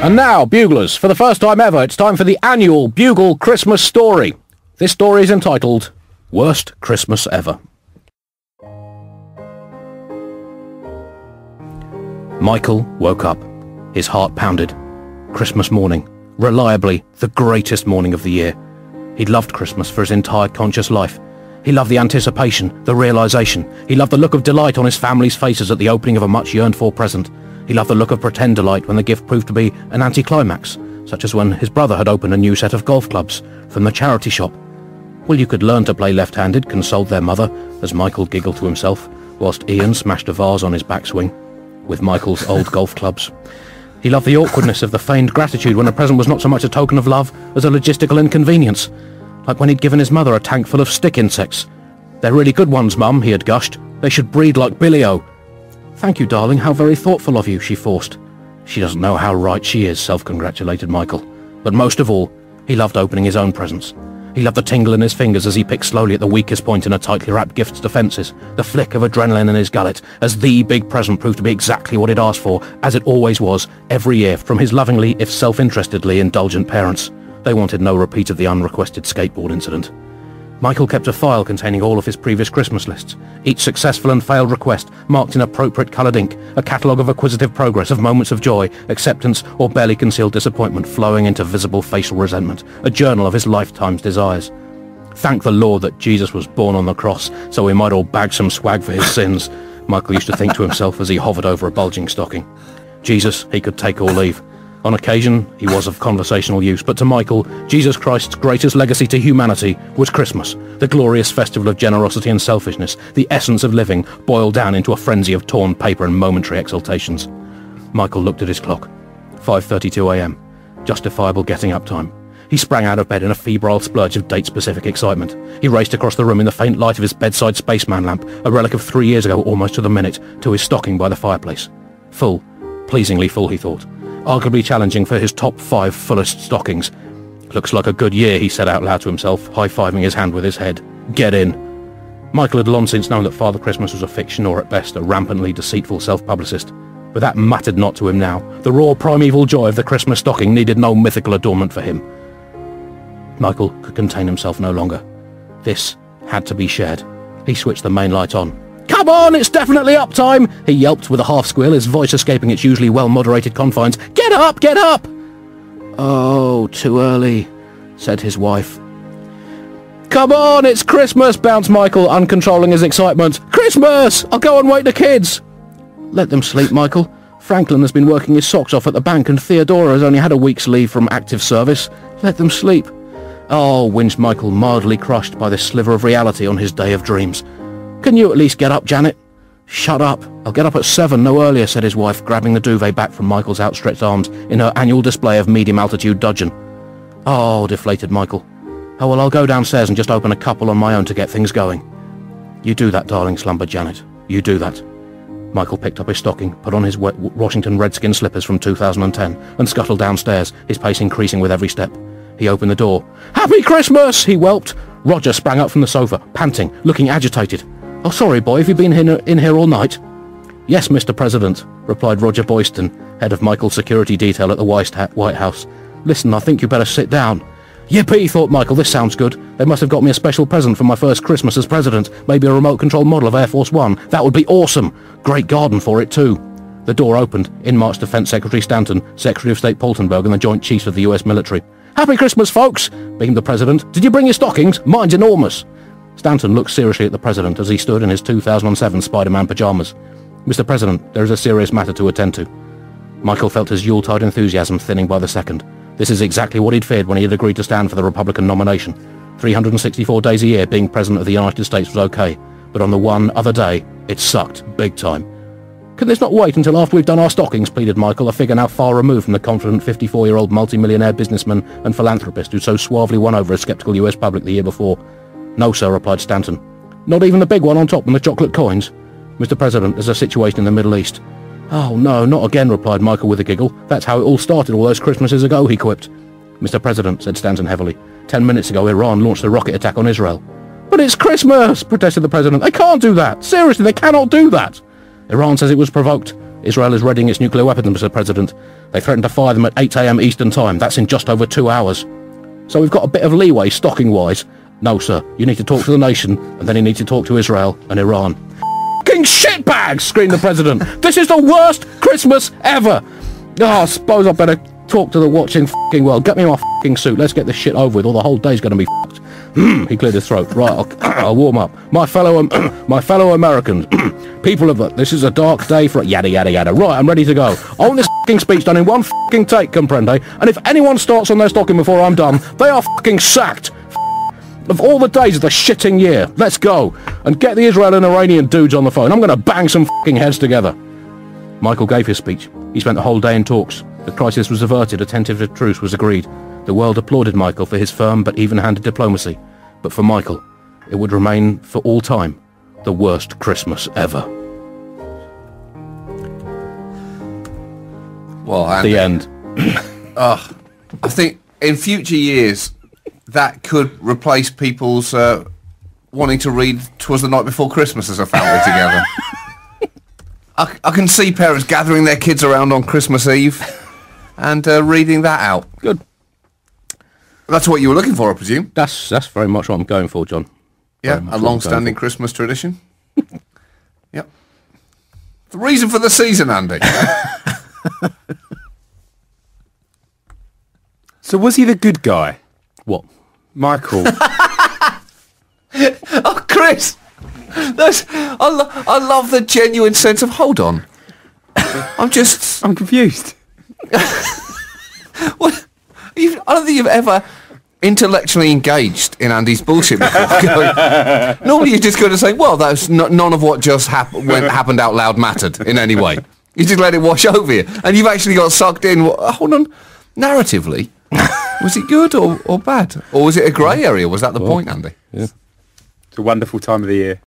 And now, Buglers, for the first time ever, it's time for the annual Bugle Christmas story. This story is entitled, Worst Christmas Ever. Michael woke up. His heart pounded. Christmas morning. Reliably, the greatest morning of the year. He'd loved Christmas for his entire conscious life. He loved the anticipation, the realisation. He loved the look of delight on his family's faces at the opening of a much yearned-for present. He loved the look of pretend delight when the gift proved to be an anticlimax, such as when his brother had opened a new set of golf clubs from the charity shop. Well, you could learn to play left-handed, consoled their mother, as Michael giggled to himself, whilst Ian smashed a vase on his backswing with Michael's old golf clubs. He loved the awkwardness of the feigned gratitude when a present was not so much a token of love as a logistical inconvenience, like when he'd given his mother a tank full of stick insects. "They're really good ones, Mum," he had gushed. "They should breed like Billy-O." "Thank you, darling, how very thoughtful of you," she forced. "She doesn't know how right she is," self-congratulated Michael. But most of all, he loved opening his own presents. He loved the tingle in his fingers as he picked slowly at the weakest point in a tightly wrapped gift's defences, the flick of adrenaline in his gullet, as the big present proved to be exactly what he'd asked for, as it always was, every year, from his lovingly, if self-interestedly, indulgent parents. They wanted no repeat of the unrequested skateboard incident. Michael kept a file containing all of his previous Christmas lists, each successful and failed request marked in appropriate coloured ink, a catalogue of acquisitive progress, of moments of joy, acceptance, or barely concealed disappointment flowing into visible facial resentment, a journal of his lifetime's desires. "Thank the Lord that Jesus was born on the cross, so we might all bag some swag for his sins," Michael used to think to himself as he hovered over a bulging stocking. Jesus, he could take or leave. On occasion, he was of conversational use, but to Michael, Jesus Christ's greatest legacy to humanity was Christmas, the glorious festival of generosity and selfishness, the essence of living, boiled down into a frenzy of torn paper and momentary exultations. Michael looked at his clock. 5:32 a.m. Justifiable getting-up time. He sprang out of bed in a febrile splurge of date-specific excitement. He raced across the room in the faint light of his bedside spaceman lamp, a relic of 3 years ago almost to the minute, to his stocking by the fireplace. Full. Pleasingly full, he thought. Arguably challenging for his top 5 fullest stockings. "Looks like a good year," he said out loud to himself, high-fiving his hand with his head. "Get in." Michael had long since known that Father Christmas was a fiction or at best a rampantly deceitful self-publicist. But that mattered not to him now. The raw primeval joy of the Christmas stocking needed no mythical adornment for him. Michael could contain himself no longer. This had to be shared. He switched the main light on. "Come on, it's definitely up time!" he yelped with a half-squeal, his voice escaping its usually well-moderated confines. "Get up, get up!" "Oh, too early," said his wife. "Come on, it's Christmas!" bounced Michael, uncontrolling his excitement. "Christmas! I'll go and wake the kids!" "Let them sleep, Michael. Franklin has been working his socks off at the bank and Theodora has only had a week's leave from active service. Let them sleep." "Oh," whinged Michael, mildly crushed by this sliver of reality on his day of dreams. "Can you at least get up, Janet?" "Shut up. I'll get up at 7, no earlier," said his wife, grabbing the duvet back from Michael's outstretched arms in her annual display of medium-altitude dudgeon. "Oh," deflated Michael. "Oh, well, I'll go downstairs and just open a couple on my own to get things going." "You do that, darling," slumbered Janet. "You do that." Michael picked up his stocking, put on his Washington Redskins slippers from 2010, and scuttled downstairs, his pace increasing with every step. He opened the door. "Happy Christmas!" he whelped. Roger sprang up from the sofa, panting, looking agitated. "Oh, sorry, boy, have you been in here all night?" "Yes, Mr. President," replied Roger Boyston, head of Michael's security detail at the White House. "Listen, I think you better sit down." "Yippee," thought Michael, "this sounds good. They must have got me a special present for my first Christmas as president, maybe a remote-controlled model of Air Force One. That would be awesome. Great garden for it, too." The door opened. In marched Defense Secretary Stanton, Secretary of State Poltenberg, and the Joint Chiefs of the U.S. military. "Happy Christmas, folks," beamed the president. "Did you bring your stockings? Mine's enormous." Stanton looked seriously at the president as he stood in his 2007 Spider-Man pajamas. "Mr. President, there is a serious matter to attend to." Michael felt his Yuletide enthusiasm thinning by the second. This is exactly what he'd feared when he had agreed to stand for the Republican nomination. 364 days a year being President of the United States was okay, but on the one other day, it sucked big time. "Can this not wait until after we've done our stockings?" pleaded Michael, a figure now far removed from the confident 54-year-old multi-millionaire businessman and philanthropist who so suavely won over a sceptical US public the year before. "No, sir," replied Stanton. "Not even the big one on top and the chocolate coins?" "Mr. President, there's a situation in the Middle East." "Oh, no, not again," replied Michael with a giggle. "That's how it all started all those Christmases ago," he quipped. "Mr. President," said Stanton heavily, 10 minutes ago Iran launched a rocket attack on Israel." "But it's Christmas!" protested the president. "They can't do that! Seriously, they cannot do that!" Iran says it was provoked. Israel is readying its nuclear weapons, Mr. President. They threatened to fire them at 8 a.m. Eastern Time. That's in just over 2 hours. So we've got a bit of leeway, stocking-wise. No, sir. You need to talk to the nation, and then you need to talk to Israel and Iran. F***ing shitbags! Screamed the President. This is the worst Christmas ever! Oh, I suppose I better talk to the watching f***ing world. Get me my f***ing suit. Let's get this shit over with, or the whole day's going to be f***ed. He cleared his throat. Right, I'll warm up. My fellow Americans, people of it, this is a dark day for yada yada yada. Right, I'm ready to go. I want this f***ing speech done in one f***ing take, comprende? And if anyone starts on their stocking before I'm done, they are f***ing sacked. Of all the days of the shitting year, let's go and get the Israel and Iranian dudes on the phone. I'm going to bang some f***ing heads together. Michael gave his speech. He spent the whole day in talks. The crisis was averted. A tentative truce was agreed. The world applauded Michael for his firm but even-handed diplomacy. But for Michael, it would remain for all time the worst Christmas ever. Well, Andy, the end. I think in future years that could replace people's wanting to read "'Twas the Night Before Christmas" as a family together. I can see parents gathering their kids around on Christmas Eve and reading that out. Good. That's what you were looking for, I presume. That's very much what I'm going for, John. Yeah, a long-standing Christmas tradition. Yep. The reason for the season, Andy. So was he the good guy? What? Michael. Oh, Chris! I love the genuine sense of, hold on. I'm confused. What? I don't think you've ever intellectually engaged in Andy's bullshit before. Normally you're just going to say, well, that's none of what just happened out loud mattered in any way. You just let it wash over you. And you've actually got sucked in. Hold on. Narratively, was it good or bad? Or was it a grey area? Was that the point, Andy? Yeah. It's a wonderful time of the year.